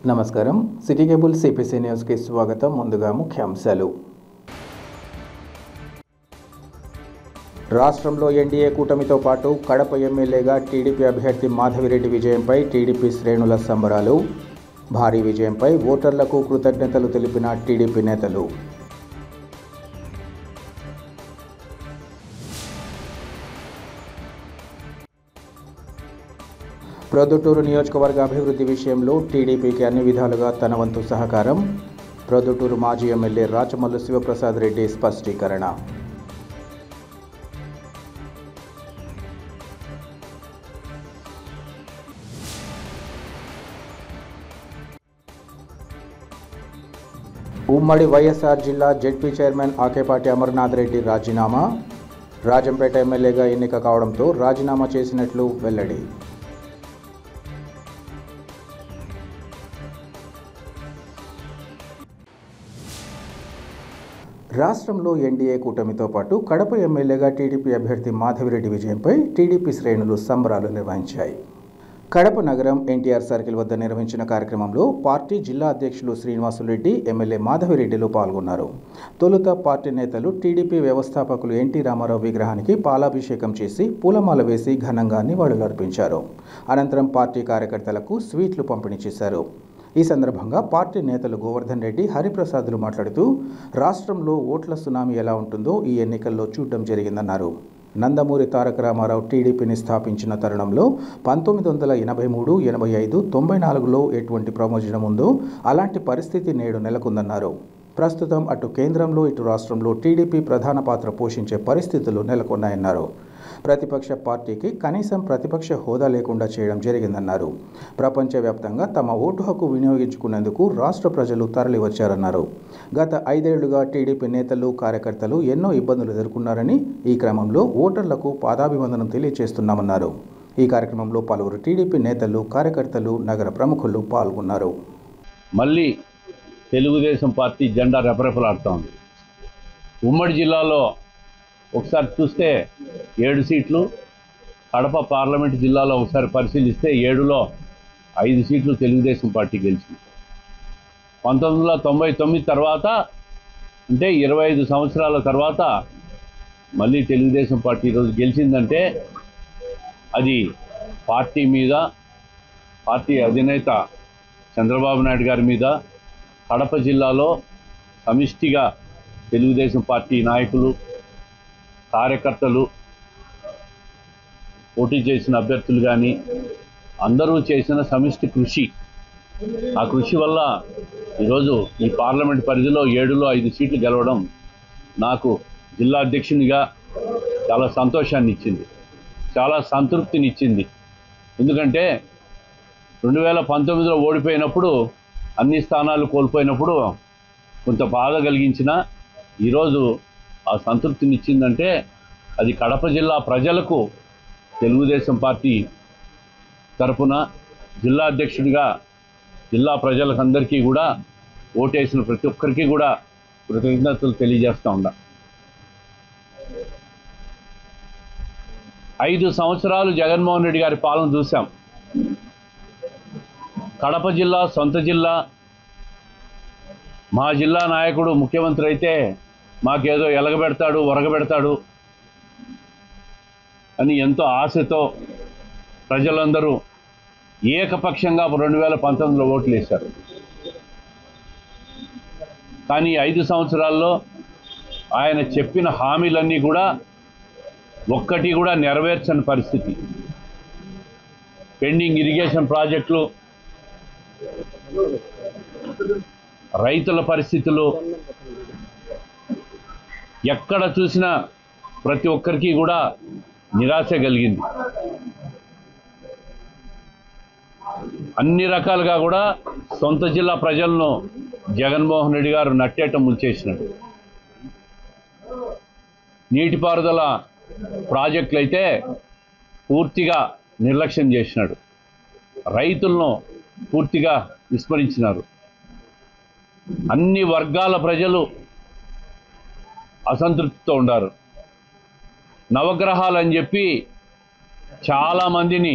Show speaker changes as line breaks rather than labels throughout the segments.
నమస్కారం. City cable CPC న్యూస్కి స్వాగతం. ముందుగా ముఖ్యాంశాలు. రాష్ట్రంలో ఎన్డీఏ కూటమితో పాటు కడప ఎమ్మెల్యేగా టీడీపీ అభ్యర్థి మాధవిరెడ్డి విజయంపై టీడీపీ శ్రేణుల సంబరాలు. భారీ విజయంపై ఓటర్లకు కృతజ్ఞతలు తెలిపిన టీడీపీ నేతలు. ప్రొద్దుటూరు నియోజకవర్గ అభివృద్ధి విషయంలో టీడీపీకి అన్ని విధాలుగా తన వంతు సహకారం. ప్రొద్దుటూరు మాజీ ఎమ్మెల్యే రాచమల్లు శివప్రసాద్ రెడ్డి స్పష్టీకరణ. ఉమ్మడి వైఎస్ఆర్ జిల్లా జెడ్పీ చైర్మన్ ఆకేపాటి అమర్నాథ్ రెడ్డి రాజీనామా. రాజంపేట ఎమ్మెల్యేగా ఎన్నిక కావడంతో రాజీనామా చేసినట్లు వెల్లడి. రాష్ట్రంలో ఎన్డీఏ కూటమితో పాటు కడప ఎమ్మెల్యేగా టీడీపీ అభ్యర్థి మాధవిరెడ్డి విజయంపై టీడీపీ శ్రేణులు సంబరాలు నిర్వహించాయి. కడప నగరం ఎన్టీఆర్ సర్కిల్ వద్ద నిర్వహించిన కార్యక్రమంలో పార్టీ జిల్లా అధ్యక్షులు శ్రీనివాసులరెడ్డి, ఎమ్మెల్యే మాధవిరెడ్డిలు పాల్గొన్నారు. తొలుత పార్టీ నేతలు టీడీపీ వ్యవస్థాపకులు ఎన్టీ రామారావు విగ్రహానికి పాలాభిషేకం చేసి పూలమాల వేసి ఘనంగా నివాళులర్పించారు. అనంతరం పార్టీ కార్యకర్తలకు స్వీట్లు పంపిణీ చేశారు. ఈ సందర్భంగా పార్టీ నేతలు గోవర్ధన్ రెడ్డి, హరిప్రసాద్లు మాట్లాడుతూ రాష్ట్రంలో ఓట్ల సునామీ ఎలా ఉంటుందో ఈ ఎన్నికల్లో చూడడం జరిగిందన్నారు. నందమూరి తారక రామారావు టీడీపీని స్థాపించిన తరుణంలో 1983, 85, 94లో ఎటువంటి ప్రమోజనం ఉందో అలాంటి పరిస్థితి నేడు నెలకొందన్నారు. ప్రస్తుతం అటు కేంద్రంలో ఇటు రాష్ట్రంలో టీడీపీ ప్రధాన పాత్ర పోషించే పరిస్థితులు నెలకొన్నాయన్నారు. ప్రతిపక్ష పార్టీకి కనీసం ప్రతిపక్ష హోదా లేకుండా చేయడం జరిగిందన్నారు. ప్రపంచవ్యాప్తంగా తమ ఓటు హక్కు వినియోగించుకునేందుకు రాష్ట్ర ప్రజలు తరలివచ్చారన్నారు. గత 5 ఏళ్లుగా టీడీపీ నేతలు, కార్యకర్తలు ఎన్నో ఇబ్బందులు ఎదుర్కొన్నారని, ఈ క్రమంలో ఓటర్లకు పాదాభివందనం తెలియజేస్తున్నామన్నారు. ఈ కార్యక్రమంలో పలువురు టీడీపీ నేతలు, కార్యకర్తలు, నగర ప్రముఖులు పాల్గొన్నారు.
మళ్ళీ తెలుగుదేశం పార్టీ జెండా రెపరెపలాడుతోంది. ఉమ్మడి జిల్లాలో ఒకసారి చూస్తే 7 సీట్లు, కడప పార్లమెంటు జిల్లాలో ఒకసారి పరిశీలిస్తే 7లో 5 సీట్లు తెలుగుదేశం పార్టీ గెలిచింది. 1999 తర్వాత, అంటే 25 సంవత్సరాల తర్వాత మళ్ళీ తెలుగుదేశం పార్టీ ఈరోజు గెలిచిందంటే అది పార్టీ మీద, పార్టీ అధినేత చంద్రబాబు నాయుడు గారి మీద, కడప జిల్లాలో సమిష్టిగా తెలుగుదేశం పార్టీ నాయకులు, కార్యకర్తలు, పోటీ చేసిన అభ్యర్థులు కానీ అందరూ చేసిన సమిష్టి కృషి. ఆ కృషి వల్ల ఈరోజు ఈ పార్లమెంట్ పరిధిలో 7లో 5 సీట్లు గెలవడం నాకు జిల్లా అధ్యక్షునిగా చాలా సంతోషాన్ని ఇచ్చింది, చాలా సంతృప్తినిచ్చింది. ఎందుకంటే 2019లో ఓడిపోయినప్పుడు, అన్ని స్థానాలు కోల్పోయినప్పుడు కొంత బాధ కలిగించిన ఈరోజు ఆ సంతృప్తినిచ్చిందంటే అది కడప జిల్లా ప్రజలకు తెలుగుదేశం పార్టీ తరఫున జిల్లా అధ్యక్షుడిగా జిల్లా ప్రజలకందరికీ కూడా, ఓటేసిన ప్రతి ఒక్కరికి కూడా కృతజ్ఞతలు తెలియజేస్తూ ఉన్నా. 5 సంవత్సరాలు జగన్మోహన్ రెడ్డి గారి పాలన చూసాం. కడప జిల్లా సొంత జిల్లా, మా జిల్లా నాయకుడు ముఖ్యమంత్రి అయితే మాకేదో ఎలగబెడతాడు, ఒరగబెడతాడు అని ఎంతో ఆశతో ప్రజలందరూ ఏకపక్షంగా 2019లో ఓట్లు వేశారు. కానీ 5 సంవత్సరాల్లో ఆయన చెప్పిన హామీలన్నీ కూడా ఒక్కటి కూడా నెరవేర్చని పరిస్థితి. పెండింగ్ ఇరిగేషన్ ప్రాజెక్టులు, రైతుల పరిస్థితులు, ఎక్కడ చూసినా ప్రతి ఒక్కరికి కూడా నిరాశ కలిగింది. అన్ని రకాలుగా కూడా సొంత జిల్లా ప్రజలను జగన్మోహన్ రెడ్డి గారు నట్టేట ముంచేసినాడు. నీటిపారుదల ప్రాజెక్టులు అయితే పూర్తిగా నిర్లక్ష్యం చేసినాడు. రైతులను పూర్తిగా విస్మరించినారు. అన్ని వర్గాల ప్రజలు అసంతృప్తితో ఉన్నారు. నవగ్రహాలు అని చెప్పి చాలామందిని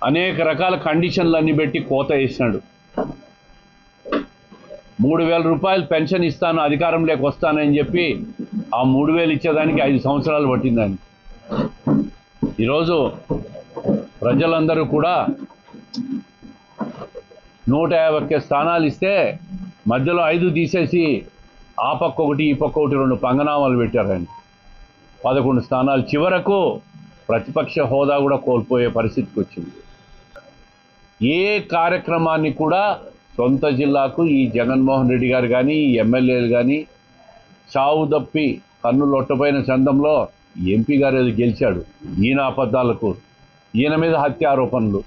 అనేక రకాల కండిషన్లన్నీ పెట్టి కోత వేసినాడు. 3,000 రూపాయలు పెన్షన్ ఇస్తాను అధికారంలోకి వస్తానని చెప్పి ఆ 3,000 ఇచ్చేదానికి 5 సంవత్సరాలు పట్టిందని. ఈరోజు ప్రజలందరూ కూడా 151 స్థానాలు ఇస్తే మధ్యలో 5 తీసేసి ఆ పక్క ఒకటి ఈ పక్క ఒకటి 2 పంగనామాలు పెట్టారండి. 11 స్థానాలు, చివరకు ప్రతిపక్ష హోదా కూడా కోల్పోయే పరిస్థితికి వచ్చింది. ఏ కార్యక్రమాన్ని కూడా సొంత జిల్లాకు ఈ జగన్మోహన్ రెడ్డి గారు కానీ ఈ ఎమ్మెల్యేలు కానీ చావు తప్పి కన్ను లొట్టపోయిన చందంలో ఎంపీ గారు ఏదో గెలిచాడు, ఈయన అబద్ధాలకు, ఈయన మీద హత్య ఆరోపణలు.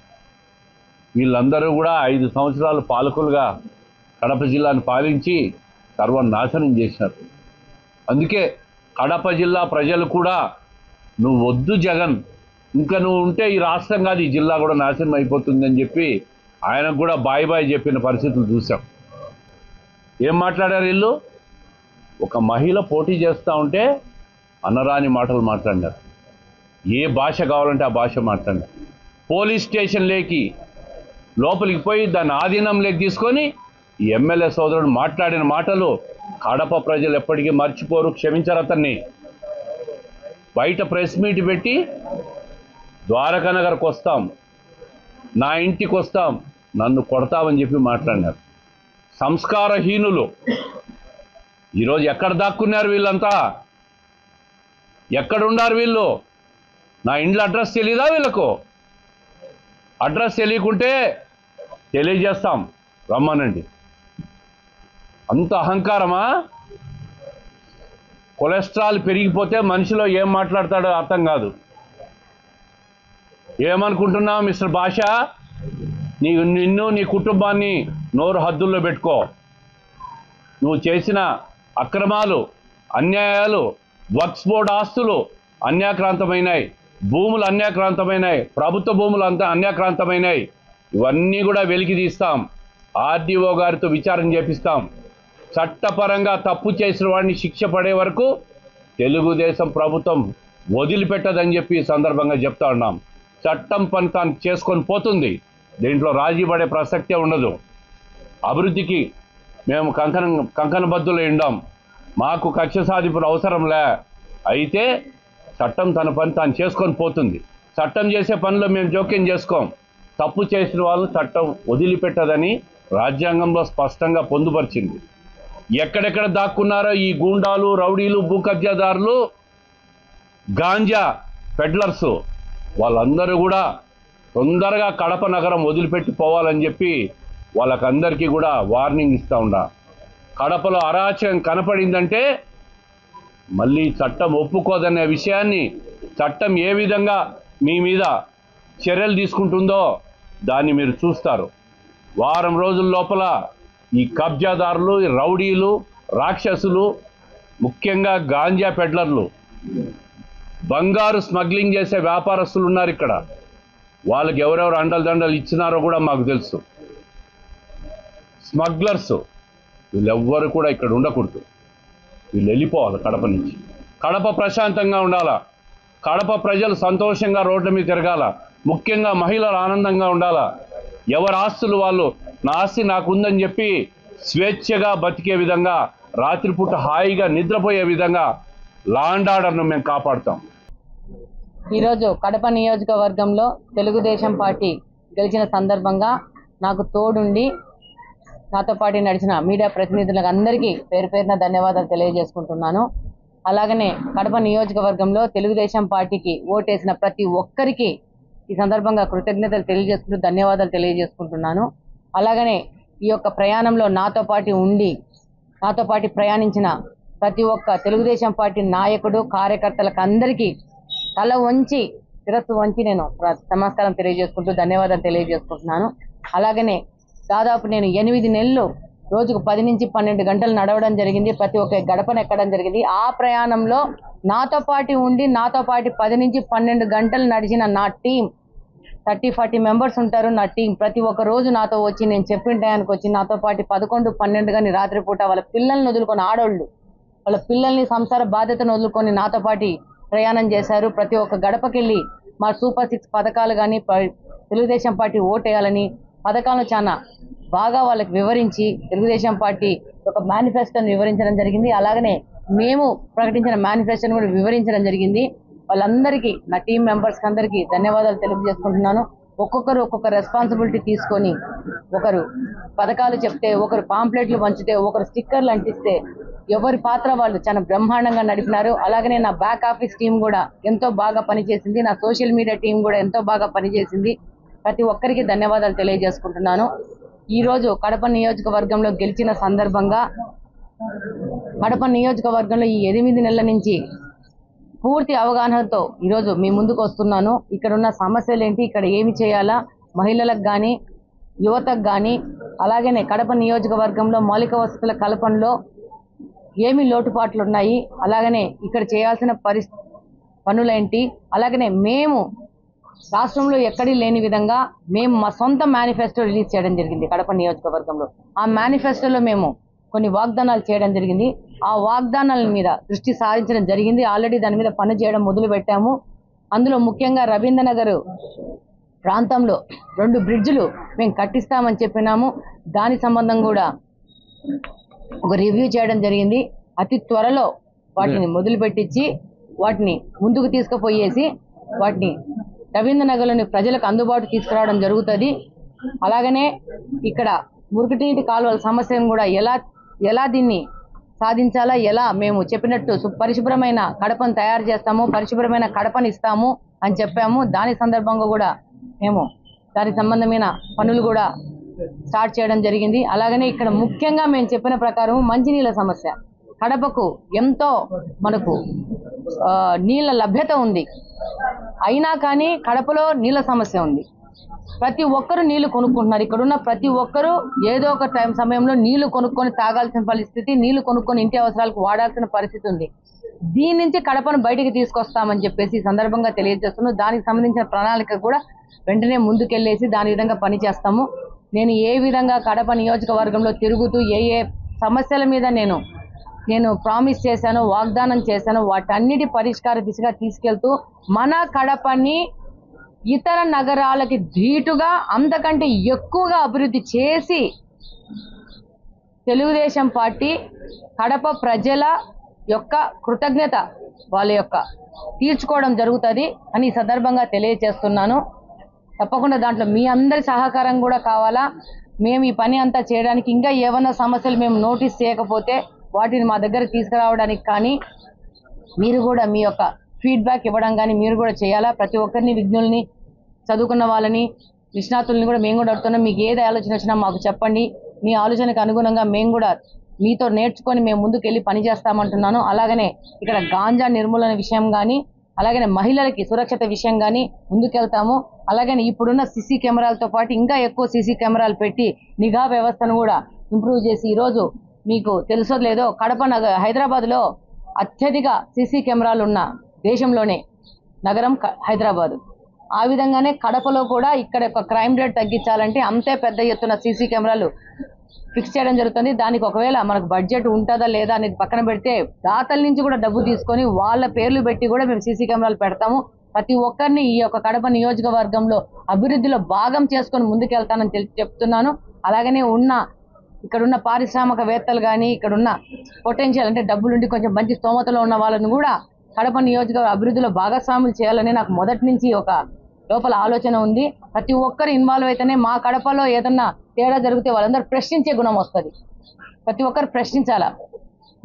వీళ్ళందరూ కూడా 5 సంవత్సరాలు పాలకులుగా కడప జిల్లాను పాలించి సర్వనాశనం చేశారు. అందుకే కడప జిల్లా ప్రజలు కూడా నువ్వు వద్దు జగన్, ఇంకా నువ్వు ఉంటే ఈ రాష్ట్రం కాదు ఈ జిల్లా కూడా నాశనం అయిపోతుందని చెప్పి ఆయనకు కూడా బాయ్ బాయ్ చెప్పిన పరిస్థితులు చూసాం. ఏం మాట్లాడారు వీళ్ళు? ఒక మహిళ పోటీ చేస్తూ ఉంటే అనరాని మాటలు మాట్లాడినారు. ఏ భాష కావాలంటే ఆ భాష మాట్లాడినారు. పోలీస్ స్టేషన్లోకి లోపలికి పోయి దాన్ని ఆధీనంలోకి తీసుకొని ఈ ఎమ్మెల్యే సోదరుడు మాట్లాడిన మాటలు కడప ప్రజలు ఎప్పటికీ మర్చిపోరు, క్షమించరు అతన్ని. బయట ప్రెస్ మీట్ పెట్టి ద్వారకా నగర్కి వస్తాం, నా ఇంటికి వస్తాం, నన్ను కొడతామని చెప్పి మాట్లాడినారు. సంస్కారహీనులు. ఈరోజు ఎక్కడ దాక్కున్నారు వీళ్ళంతా? ఎక్కడున్నారు వీళ్ళు? నా ఇంట్లో అడ్రస్ తెలీదా వీళ్ళకు? అడ్రస్ తెలియకుంటే తెలియజేస్తాం, రమ్మనండి. అంత అహంకారమా? కొలెస్ట్రాల్ పెరిగిపోతే మనిషిలో ఏం మాట్లాడతాడో అర్థం కాదు. ఏమనుకుంటున్నావు మిస్టర్ భాష? నిన్ను నీ కుటుంబాన్ని నోరు హద్దుల్లో పెట్టుకో. నువ్వు చేసిన అక్రమాలు, అన్యాయాలు, వక్ఫ్ బోర్డు ఆస్తులు అన్యాక్రాంతమైనాయి, భూములు అన్యాక్రాంతమైనాయి, ప్రభుత్వ భూములు అంతా అన్యాక్రాంతమైనాయి. ఇవన్నీ కూడా వెలికి తీస్తాం, ఆర్డీఓ గారితో విచారణ చేపిస్తాం. చట్టపరంగా తప్పు చేసిన వాడిని శిక్ష పడే వరకు తెలుగుదేశం ప్రభుత్వం వదిలిపెట్టదని చెప్పి ఈ సందర్భంగా చెప్తా ఉన్నాం. చట్టం పని తాను చేసుకొని పోతుంది, దీంట్లో రాజీ పడే ప్రసక్తే ఉండదు. అభివృద్ధికి మేము కంకణబద్దులు ఉండాం, మాకు కక్ష సాధింపులు అవసరంలే. అయితే చట్టం తన పని తాను చేసుకొని పోతుంది. చట్టం చేసే పనిలో మేము జోక్యం చేసుకోం. తప్పు చేసిన వాళ్ళు చట్టం వదిలిపెట్టదని రాజ్యాంగంలో స్పష్టంగా పొందుపరిచింది. ఎక్కడెక్కడ దాక్కున్నారో ఈ గూండాలు, రౌడీలు, భూ కబ్జాదారులు, గాంజా పెడ్లర్సు, వాళ్ళందరూ కూడా తొందరగా కడప నగరం వదిలిపెట్టి పోవాలని చెప్పి వాళ్ళకందరికీ కూడా వార్నింగ్ ఇస్తూ ఉండా. కడపలో అరాచకం కనపడిందంటే మళ్ళీ చట్టం ఒప్పుకోదనే విషయాన్ని, చట్టం ఏ విధంగా మీ మీద చర్యలు తీసుకుంటుందో దాన్ని మీరు చూస్తారు. వారం రోజుల లోపల ఈ కబ్జాదారులు, ఈ రౌడీలు, రాక్షసులు, ముఖ్యంగా గాంజా పెడ్లర్లు, బంగారు స్మగ్లింగ్ చేసే వ్యాపారస్తులు ఉన్నారు ఇక్కడ. వాళ్ళకి ఎవరెవరు అండలు దండలు ఇచ్చినారో కూడా మాకు తెలుసు. స్మగ్లర్స్ వీళ్ళెవ్వరు కూడా ఇక్కడ ఉండకూడదు. వీళ్ళు వెళ్ళిపోవాలి కడప నుంచి. కడప ప్రశాంతంగా ఉండాలా, కడప ప్రజలు సంతోషంగా రోడ్ల మీద తిరగాల, ముఖ్యంగా మహిళలు ఆనందంగా ఉండాలా. ఎవరి ఆస్తులు వాళ్ళు, నా ఆస్తి నాకుందని చెప్పి స్వేచ్ఛగా బతికే విధంగా, రాత్రిపూట హాయిగా నిద్రపోయే విధంగా లా అండ్ ఆర్డర్ను మేము కాపాడుతాం.
ఈరోజు కడప నియోజకవర్గంలో తెలుగుదేశం పార్టీ గెలిచిన సందర్భంగా నాకు తోడుండి నాతో పాటు నడిచిన మీడియా ప్రతినిధులకు అందరికీ పేరు పేరున ధన్యవాదాలు తెలియజేసుకుంటున్నాను. అలాగనే కడప నియోజకవర్గంలో తెలుగుదేశం పార్టీకి ఓటేసిన ప్రతి ఒక్కరికి ఈ సందర్భంగా కృతజ్ఞతలు తెలియజేసుకుంటూ ధన్యవాదాలు తెలియజేసుకుంటున్నాను. అలాగనే ఈ యొక్క ప్రయాణంలో నాతో పాటు ఉండి నాతో పాటు ప్రయాణించిన ప్రతి ఒక్క తెలుగుదేశం పార్టీ నాయకుడు, కార్యకర్తలకు అందరికీ తల వంచి, శిరస్సు వంచి నేను నమస్కారం తెలియజేసుకుంటూ ధన్యవాదాలు తెలియజేసుకుంటున్నాను. అలాగనే దాదాపు నేను 8 నెలలు రోజుకు 10 నుంచి 12 గంటలు నడవడం జరిగింది. ప్రతి ఒక్క గడపను ఎక్కడం జరిగింది. ఆ ప్రయాణంలో నాతో పాటు ఉండి నాతో పాటు 10 నుంచి 12 గంటలు నడిచిన నా టీం 30-40 మెంబర్స్ ఉంటారు. నా టీం ప్రతి ఒక్క రోజు నాతో వచ్చి, నేను చెప్పిన టయానికి వచ్చి నాతో పాటు 11-12 కానీ రాత్రిపూట వాళ్ళ పిల్లల్ని వదులుకొని, ఆడోళ్ళు వాళ్ళ పిల్లల్ని, సంసార బాధ్యతను వదులుకొని నాతో పాటు ప్రయాణం చేశారు. ప్రతి ఒక్క గడపకెళ్ళి మా సూపర్ 6 పథకాలు కానీ తెలుగుదేశం పార్టీ ఓటేయాలని పథకాలను చాలా బాగా వాళ్ళకి వివరించి తెలుగుదేశం పార్టీ ఒక మేనిఫెస్టోని వివరించడం జరిగింది. అలాగనే మేము ప్రకటించిన మేనిఫెస్టోని కూడా వివరించడం జరిగింది. వాళ్ళందరికీ నా టీం మెంబర్స్కి అందరికీ ధన్యవాదాలు తెలియజేసుకుంటున్నాను. ఒక్కొక్కరు ఒక్కొక్క రెస్పాన్సిబిలిటీ తీసుకొని ఒకరు పథకాలు చెప్తే, ఒకరు పాంప్లెట్లు పంచితే, ఒకరు స్టిక్కర్లు అంటిస్తే ఎవరి పాత్ర వాళ్ళు చాలా బ్రహ్మాండంగా నడిపినారు. అలాగనే నా బ్యాక్ ఆఫీస్ టీం కూడా ఎంతో బాగా పనిచేసింది. నా సోషల్ మీడియా టీం కూడా ఎంతో బాగా పనిచేసింది. ప్రతి ఒక్కరికి ధన్యవాదాలు తెలియజేసుకుంటున్నాను. ఈరోజు కడప నియోజకవర్గంలో గెలిచిన సందర్భంగా కడప నియోజకవర్గంలో ఈ 8 నెలల నుంచి పూర్తి అవగాహనతో ఈరోజు మీ ముందుకు వస్తున్నాను. ఇక్కడ ఉన్న సమస్యలు ఏంటి, ఇక్కడ ఏమి చేయాలా, మహిళలకు కానీ యువతకు కానీ, అలాగనే కడప నియోజకవర్గంలో మౌలిక వసతుల కల్పనలో ఏమి లోటుపాట్లు ఉన్నాయి, అలాగనే ఇక్కడ చేయాల్సిన పనులేంటి, అలాగనే మేము రాష్ట్రంలో ఎక్కడీ లేని విధంగా మేము మా సొంత మేనిఫెస్టో రిలీజ్ చేయడం జరిగింది కడప నియోజకవర్గంలో. ఆ మేనిఫెస్టోలో మేము కొన్ని వాగ్దానాలు చేయడం జరిగింది. ఆ వాగ్దానాల మీద దృష్టి సారించడం జరిగింది. ఆల్రెడీ దాని మీద పని చేయడం మొదలు పెట్టాము. అందులో ముఖ్యంగా రవీంద్రనగర్ ప్రాంతంలో 2 బ్రిడ్జిలు మేము కట్టిస్తామని చెప్పినాము. దాని సంబంధం కూడా ఒక రివ్యూ చేయడం జరిగింది. అతి త్వరలో వాటిని మొదలు పెట్టించి వాటిని ముందుకు తీసుకుపోయేసి వాటిని రవీంద్రనగర్లోని ప్రజలకు అందుబాటు తీసుకురావడం జరుగుతుంది. అలాగనే ఇక్కడ మురుగునీటి కాలువల సమస్యను కూడా ఎలా దీన్ని సాధించాలా, ఎలా మేము చెప్పినట్టు పరిశుభ్రమైన కడపను తయారు చేస్తాము, పరిశుభ్రమైన కడపను ఇస్తాము అని చెప్పాము. దాని సందర్భంగా కూడా మేము దానికి సంబంధమైన పనులు కూడా స్టార్ట్ చేయడం జరిగింది. అలాగనే ఇక్కడ ముఖ్యంగా మేము చెప్పిన ప్రకారం మంచినీళ్ళ సమస్య, కడపకు ఎంతో మనకు నీళ్ళ లభ్యత ఉంది, అయినా కానీ కడపలో నీళ్ళ సమస్య ఉంది. ప్రతి ఒక్కరు నీళ్లు కొనుక్కుంటున్నారు. ఇక్కడున్న ప్రతి ఒక్కరు ఏదో ఒక సమయంలో నీళ్లు కొనుక్కొని తాగాల్సిన పరిస్థితి, నీళ్లు కొనుక్కొని ఇంటి అవసరాలకు వాడాల్సిన పరిస్థితి ఉంది. దీని నుంచి కడపను బయటికి తీసుకొస్తామని చెప్పేసి ఈ సందర్భంగా తెలియజేస్తున్నాను. దానికి సంబంధించిన ప్రణాళిక కూడా వెంటనే ముందుకెళ్లేసి దాని విధంగా పనిచేస్తాము. నేను ఏ విధంగా కడప నియోజకవర్గంలో తిరుగుతూ ఏ సమస్యల మీద నేను ప్రామిస్ చేశానో, వాగ్దానం చేశానో వాటన్నిటి పరిష్కార దిశగా తీసుకెళ్తూ మన కడపని ఇతర నగరాలకి ధీటుగా అంతకంటే ఎక్కువగా అభివృద్ధి చేసి తెలుగుదేశం పార్టీ కడప ప్రజల యొక్క కృతజ్ఞత వాళ్ళ యొక్క తీర్చుకోవడం జరుగుతుంది అని ఈ సందర్భంగా తెలియజేస్తున్నాను. తప్పకుండా దాంట్లో మీ అందరి సహకారం కూడా కావాలా. మేము ఈ పని అంతా చేయడానికి ఇంకా ఏమైనా సమస్యలు మేము నోటీస్ చేయకపోతే వాటిని మా దగ్గర తీసుకురావడానికి కానీ మీరు కూడా మీ యొక్క ఫీడ్బ్యాక్ ఇవ్వడం కానీ మీరు కూడా చేయాలా. ప్రతి ఒక్కరిని విజ్ఞుల్ని, చదువుకున్న వాళ్ళని, నిష్ణాతుల్ని కూడా మేము కూడా అడుగుతున్నాం. మీకు ఏది ఆలోచన వచ్చినా మాకు చెప్పండి. మీ ఆలోచనకు అనుగుణంగా మేము కూడా మీతో నేర్చుకొని మేము ముందుకు వెళ్ళి పనిచేస్తామంటున్నాను. అలాగనే ఇక్కడ గాంజా నిర్మూలన విషయం కానీ, అలాగనే మహిళలకి సురక్షిత విషయం కానీ ముందుకెళ్తాము. అలాగనే ఇప్పుడున్న సీసీ కెమెరాలతో పాటు ఇంకా ఎక్కువ సీసీ కెమెరాలు పెట్టి నిఘా వ్యవస్థను కూడా ఇంప్రూవ్ చేసి, ఈరోజు మీకు తెలుసో లేదో కడప హైదరాబాద్లో అత్యధిక సీసీ కెమెరాలు ఉన్న దేశంలోనే నగరం హైదరాబాద్. ఆ విధంగానే కడపలో కూడా ఇక్కడ ఒక క్రైమ్ రేట్ తగ్గించాలంటే అంతే పెద్ద ఎత్తున సీసీ కెమెరాలు ఫిక్స్ చేయడం జరుగుతుంది. దానికి ఒకవేళ మనకు బడ్జెట్ ఉంటుందా లేదా అనేది పక్కన పెడితే దాతల నుంచి కూడా డబ్బు తీసుకొని వాళ్ళ పేర్లు పెట్టి కూడా మేము సీసీ కెమెరాలు పెడతాము. ప్రతి ఒక్కరిని ఈ యొక్క కడప నియోజకవర్గంలో అభివృద్ధిలో భాగం చేసుకొని ముందుకెళ్తానని చెప్తున్నాను. అలాగనే ఇక్కడున్న పారిశ్రామికవేత్తలు కానీ, ఇక్కడున్న పొటెన్షియల్ అంటే డబ్బులుండి కొంచెం మంచి స్తోమతలో ఉన్న వాళ్ళని కూడా కడప నియోజకవర్గ అభివృద్ధిలో భాగస్వాములు చేయాలని నాకు మొదటి నుంచి ఒక లోపల ఆలోచన ఉంది. ప్రతి ఒక్కరు ఇన్వాల్వ్ అయితేనే మా కడపలో ఏదన్నా తేడా జరిగితే వాళ్ళందరూ ప్రశ్నించే గుణం వస్తుంది. ప్రతి ఒక్కరు ప్రశ్నించాలా,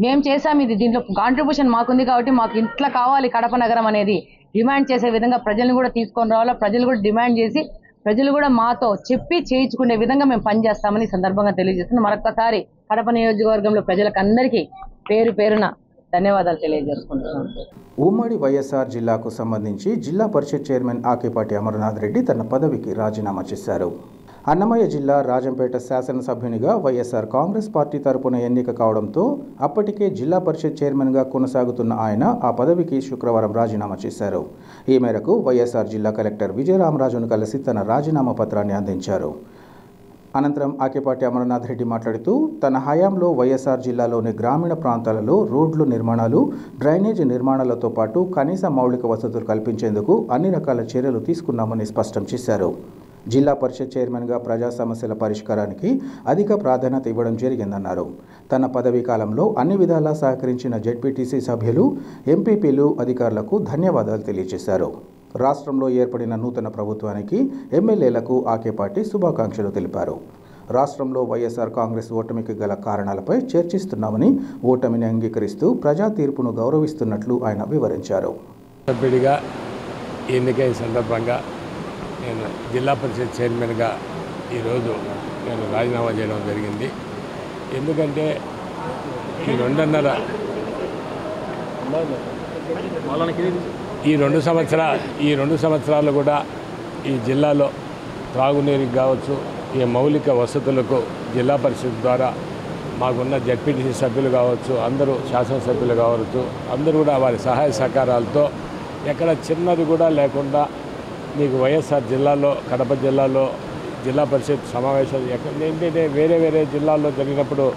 మేము చేసాం, ఇది దీంట్లో కాంట్రిబ్యూషన్ మాకుంది కాబట్టి మాకు ఇట్లా కావాలి కడప నగరం అనేది డిమాండ్ చేసే విధంగా ప్రజలను కూడా తీసుకొని రావాలా. ప్రజలు కూడా డిమాండ్ చేసి ప్రజలు కూడా మాతో చెప్పి చేయించుకునే విధంగా మేము పనిచేస్తామని సందర్భంగా తెలియజేస్తున్నాం. మరొకసారి కడప నియోజకవర్గంలో ప్రజలకు అందరికీ పేరు పేరున ధన్యవాదాలు తెలియజేసుకుంటున్నాను.
ఉమ్మడి వైఎస్ఆర్ జిల్లాకు సంబంధించి జిల్లా పరిషత్ చైర్మన్ ఆకేపాటి అమర్నాథ్ రెడ్డి తన పదవికి రాజీనామా చేశారు. అన్నమయ్య జిల్లా రాజంపేట శాసనసభ్యునిగా వైఎస్ఆర్ కాంగ్రెస్ పార్టీ తరపున ఎన్నిక కావడంతో అప్పటికే జిల్లా పరిషత్ చైర్మన్గా కొనసాగుతున్న ఆయన ఆ పదవికి శుక్రవారం రాజీనామా చేశారు. ఈ మేరకు వైఎస్ఆర్ జిల్లా కలెక్టర్ విజయరామరాజును కలిసి తన రాజీనామా పత్రాన్ని అందించారు. అనంతరం ఆకేపాటి అమరనాథ్ రెడ్డి మాట్లాడుతూ తన హయాంలో వైఎస్ఆర్ జిల్లాలోని గ్రామీణ ప్రాంతాలలో రోడ్లు నిర్మాణాలు, డ్రైనేజీ నిర్మాణాలతో పాటు కనీస మౌలిక వసతులు కల్పించేందుకు అన్ని రకాల చర్యలు తీసుకున్నామని స్పష్టం చేశారు. జిల్లా పరిషత్ చైర్మన్గా ప్రజా సమస్యల పరిష్కారానికి అధిక ప్రాధాన్యత ఇవ్వడం జరిగిందన్నారు. తన పదవీ కాలంలో అన్ని విధాలా సహకరించిన జెడ్పీటీసీ సభ్యులు, ఎంపీపీలు, అధికారులకు ధన్యవాదాలు తెలియజేశారు. రాష్ట్రంలో ఏర్పడిన నూతన ప్రభుత్వానికి ఎమ్మెల్యేలకు ఆకేపాటి శుభాకాంక్షలు తెలిపారు. రాష్ట్రంలో వైఎస్ఆర్ కాంగ్రెస్ ఓటమికి గల కారణాలపై చర్చిస్తున్నామని, ఓటమిని అంగీకరిస్తూ ప్రజా తీర్పును గౌరవిస్తున్నట్లు ఆయన వివరించారు.
సభ్యుడిగా ఎన్నికైన సందర్భంగా నేను జిల్లా పరిషత్ చైర్మన్గా ఈరోజు నేను రాజీనామా చేయడం జరిగింది. ఎందుకంటే ఈ రెండు సంవత్సరాలు కూడా ఈ జిల్లాలో త్రాగునీరుకి కావచ్చు, ఈ మౌలిక వసతులకు జిల్లా పరిషత్ ద్వారా మాకున్న జెడ్పీటీసీ సభ్యులు కావచ్చు, అందరూ శాసనసభ్యులు కావచ్చు, అందరూ కూడా వారి సహాయ సహకారాలతో ఎక్కడ చిన్నది కూడా లేకుండా మీకు వైఎస్ఆర్ జిల్లాలో, కడప జిల్లాలో జిల్లా పరిషత్ సమావేశాలు ఏంటంటే వేరే జిల్లాల్లో జరిగినప్పుడు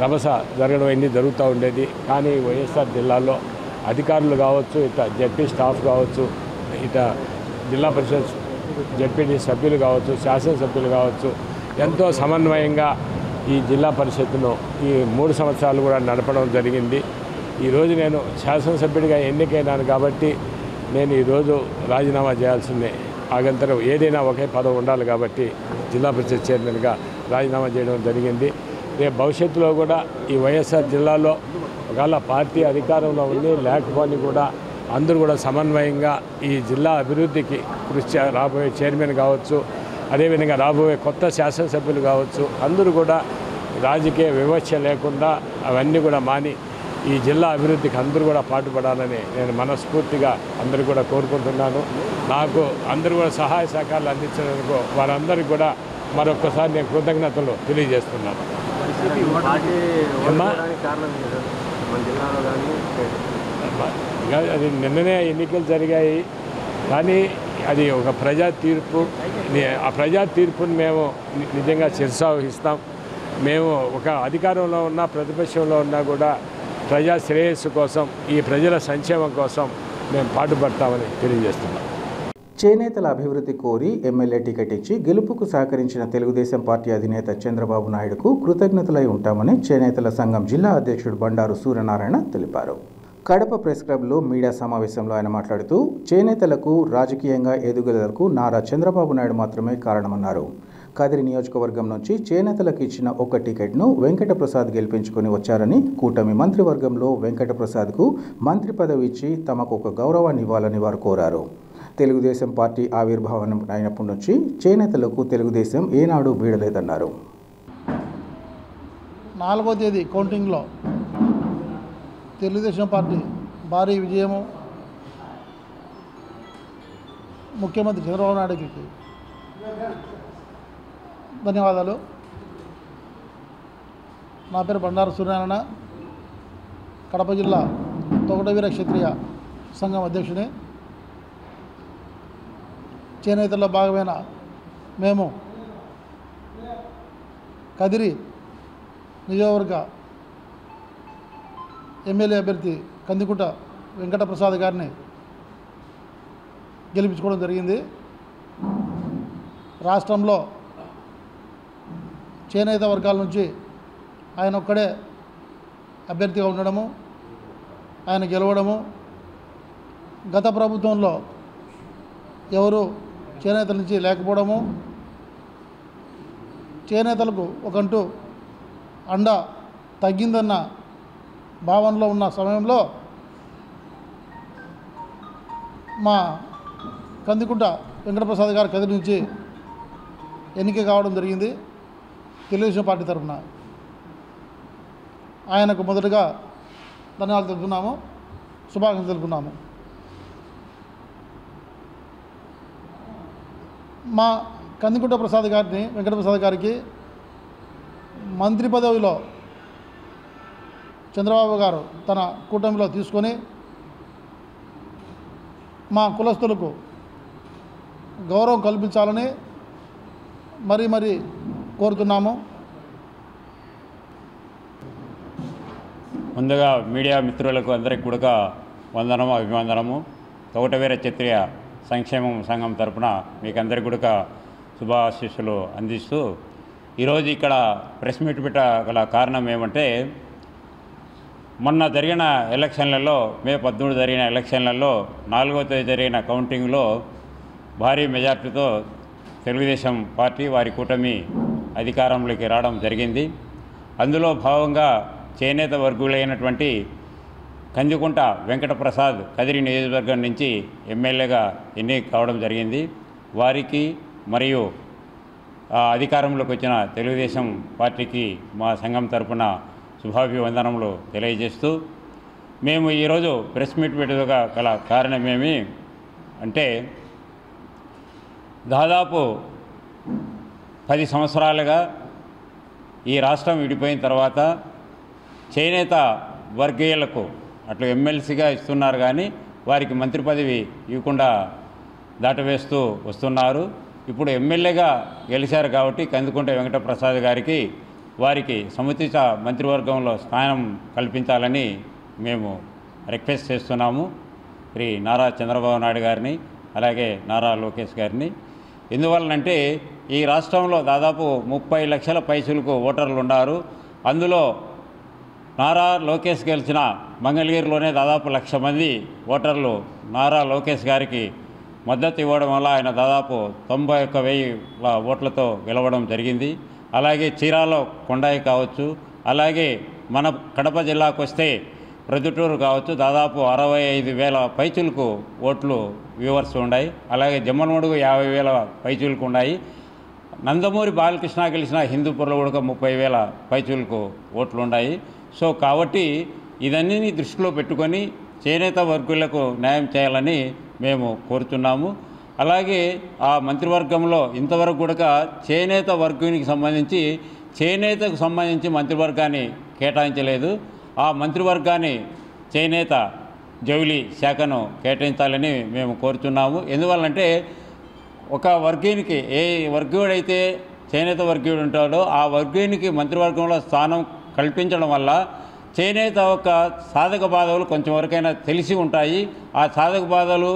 రభస జరగడం అన్నీ జరుగుతూ ఉండేది. కానీ వైఎస్ఆర్ జిల్లాలో అధికారులు కావచ్చు, ఇట జెడ్పీ స్టాఫ్ కావచ్చు, ఇట జిల్లా పరిషత్ జెడ్పీటీ సభ్యులు కావచ్చు, శాసనసభ్యులు కావచ్చు, ఎంతో సమన్వయంగా ఈ జిల్లా పరిషత్తును ఈ 3 సంవత్సరాలు కూడా నడపడం జరిగింది. ఈరోజు నేను శాసనసభ్యుడిగా ఎన్నికైనాను కాబట్టి నేను ఈరోజు రాజీనామా చేయాల్సిందే. ఆగంతరం ఏదైనా ఒకే పదవి ఉండాలి కాబట్టి జిల్లా పరిషత్ చైర్మన్గా రాజీనామా చేయడం జరిగింది. రేపు భవిష్యత్తులో కూడా ఈ వైఎస్ఆర్ జిల్లాలో ఒకవేళ పార్టీ అధికారంలో ఉంది లేకపోని కూడా అందరూ కూడా సమన్వయంగా ఈ జిల్లా అభివృద్ధికి కృషి రాబోయే చైర్మన్ కావచ్చు, అదేవిధంగా రాబోయే కొత్త శాసనసభ్యులు కావచ్చు, అందరూ కూడా రాజకీయ వివక్ష లేకుండా అవన్నీ కూడా మాని ఈ జిల్లా అభివృద్ధికి అందరూ కూడా పాటుపడాలని నేను మనస్ఫూర్తిగా అందరూ కూడా కోరుకుంటున్నాను. నాకు అందరూ కూడా సహాయ సహకారాలు అందించినందుకు వారందరికీ కూడా మరొకసారి నేను కృతజ్ఞతలు తెలియజేస్తున్నాను. అది నిన్ననే ఎన్నికలు జరిగాయి, కానీ అది ఒక ప్రజా తీర్పు. ఆ ప్రజా తీర్పుని మేము నిజంగా శిరసావహిస్తాం. మేము ఒక అధికారంలో ఉన్నా ప్రతిపక్షంలో ఉన్నా కూడా ప్రజా శ్రేయస్సు కోసం, ఈ ప్రజల సంక్షేమం కోసం మేము పాటుపడతామని తెలియజేస్తున్నాం.
చేనేతల అభివృద్ధి కోరి ఎమ్మెల్యే టికెట్ ఇచ్చి గెలుపుకు సహకరించిన తెలుగుదేశం పార్టీ అధినేత చంద్రబాబు నాయుడుకు కృతజ్ఞతలై ఉంటామని చేనేతల సంఘం జిల్లా అధ్యక్షుడు బండారు సూర్యనారాయణ తెలిపారు. కడప ప్రెస్ క్లబ్లో మీడియా సమావేశంలో ఆయన మాట్లాడుతూ చేనేతలకు రాజకీయంగా ఎదుగుదలకు నారా చంద్రబాబు నాయుడు మాత్రమే కారణమన్నారు. కదిరి నియోజకవర్గం నుంచి చేనేతలకు ఇచ్చిన ఒక టికెట్ను వెంకటప్రసాద్ గెలిపించుకొని వచ్చారని, కూటమి మంత్రివర్గంలో వెంకటప్రసాద్కు మంత్రి పదవి ఇచ్చి తమకు ఒక గౌరవాన్ని ఇవ్వాలని వారు కోరారు. తెలుగుదేశం పార్టీ ఆవిర్భావం అయినప్పటి నుంచి చేనేతలకు తెలుగుదేశం ఏనాడు వీడలేదన్నారు.
4వ తేదీ కౌంటింగ్లో తెలుగుదేశం పార్టీ భారీ విజయము. ముఖ్యమంత్రి చంద్రబాబు నాయుడుకి ధన్యవాదాలు. నా పేరు బండారు సూర్యనారాయణ, కడప జిల్లా తొగటవీర క్షత్రియ సంఘం అధ్యక్షుని. చేనేతల్లో భాగమైన మేము కదిరి నియోజకవర్గ ఎమ్మెల్యే అభ్యర్థి కందికుంట వెంకటప్రసాద్ గారిని గెలిపించుకోవడం జరిగింది. రాష్ట్రంలో చేనేత వర్గాల నుంచి ఆయన ఒక్కడే అభ్యర్థిగా ఉండడము, ఆయన గెలవడము, గత ప్రభుత్వంలో ఎవరు చేనేతల నుంచి లేకపోవడము, చేనేతలకు ఒకంటూ అండ తగ్గిందన్న భావనలో ఉన్న సమయంలో మా కందికుంట వెంకటప్రసాద్ గారు కదిరి నుంచి ఎన్నిక కావడం జరిగింది. తెలుగుదేశం పార్టీ తరఫున ఆయనకు మొదటగా ధన్యవాదాలు తెలుపుతున్నాము, శుభాకాంక్షలు తెలుపుతున్నాము. మా కందికుంట ప్రసాద్ గారిని వెంకటప్రసాద్ గారికి మంత్రి పదవిలో చంద్రబాబు గారు తన కూటమిలో తీసుకొని మా కులస్తులకు గౌరవం కల్పించాలని మరి కోరుతున్నాము.
ముందుగా మీడియా మిత్రులకు అందరికీ కూడా వందనము, అభివందనము. తోటవీర క్షత్రియ సంక్షేమం సంఘం తరపున మీకు అందరికీ కూడా శుభాశీస్సులు అందిస్తూ ఈరోజు ఇక్కడ ప్రెస్ మీట్ పెట్టగల కారణం ఏమంటే, మొన్న జరిగిన ఎలక్షన్లలో మే 13 జరిగిన ఎలక్షన్లలో 4వ తేదీ జరిగిన కౌంటింగ్లో భారీ మెజార్టీతో తెలుగుదేశం పార్టీ వారి కూటమి అధికారంలోకి రావడం జరిగింది. అందులో భాగంగా చేనేత వర్గులైనటువంటి కందికుంట వెంకటప్రసాద్ కదిరి నియోజకవర్గం నుంచి ఎమ్మెల్యేగా ఎన్నిక కావడం జరిగింది. వారికి మరియు అధికారంలోకి వచ్చిన తెలుగుదేశం పార్టీకి మా సంఘం తరపున శుభాభివందనములు తెలియజేస్తూ, మేము ఈరోజు ప్రెస్ మీట్ పెట్టగా గల కారణమేమి అంటే, దాదాపు 10 సంవత్సరాలుగా ఈ రాష్ట్రం విడిపోయిన తర్వాత చేనేత వర్గీయులకు అట్లా ఎమ్మెల్సీగా ఇస్తున్నారు, కానీ వారికి మంత్రి పదవి ఇవ్వకుండా దాటవేస్తూ వస్తున్నారు. ఇప్పుడు ఎమ్మెల్యేగా గెలిచారు కాబట్టి కందుకుంట వెంకటప్రసాద్ గారికి వారికి సముచిత మంత్రివర్గంలో స్థానం కల్పించాలని మేము రిక్వెస్ట్ చేస్తున్నాము శ్రీ నారా చంద్రబాబు నాయుడు గారిని, అలాగే నారా లోకేష్ గారిని. ఎందువలనంటే ఈ రాష్ట్రంలో దాదాపు 30 లక్షల పైసలకు ఓటర్లు ఉన్నారు. అందులో నారా లోకేష్ గెలిచిన మంగళగిరిలోనే దాదాపు 1,00,000 మంది ఓటర్లు నారా లోకేష్ గారికి మద్దతు ఇవ్వడం వల్ల ఆయన దాదాపు 91,000 ఓట్లతో గెలవడం జరిగింది. అలాగే చీరాలో కొండాయి కావచ్చు, అలాగే మన కడప జిల్లాకు వస్తే ప్రొద్దుటూరు కావచ్చు, దాదాపు 65,000 పైచులకు ఓట్లు వ్యూవర్స్ ఉన్నాయి. అలాగే జమ్మలమడుగు 50,000 పైచులకు ఉన్నాయి. నందమూరి బాలకృష్ణ గెలిచిన హిందూపూర్లో కూడా 30,000 పైచులకు ఓట్లు ఉన్నాయి. సో కాబట్టి ఇదన్నీ దృష్టిలో పెట్టుకొని చేనేత వర్గులకు న్యాయం చేయాలని మేము కోరుతున్నాము. అలాగే ఆ మంత్రివర్గంలో ఇంతవరకు కూడా చేనేత వర్గానికి సంబంధించి చేనేతకు సంబంధించి మంత్రివర్గాన్ని కేటాయించలేదు. ఆ మంత్రివర్గాన్ని చేనేత జౌళి శాఖను కేటాయించాలని మేము కోరుతున్నాము. ఎందువల్లంటే ఒక వర్గీయునికి, ఏ వర్గీయుడైతే చేనేత వర్గీయుడు ఉంటాడో ఆ వర్గీయునికి మంత్రివర్గంలో స్థానం కల్పించడం వల్ల చేనేత యొక్క సాధక బాధలు కొంచెం వరకైనా తెలిసి ఉంటాయి. ఆ సాధక బాధలు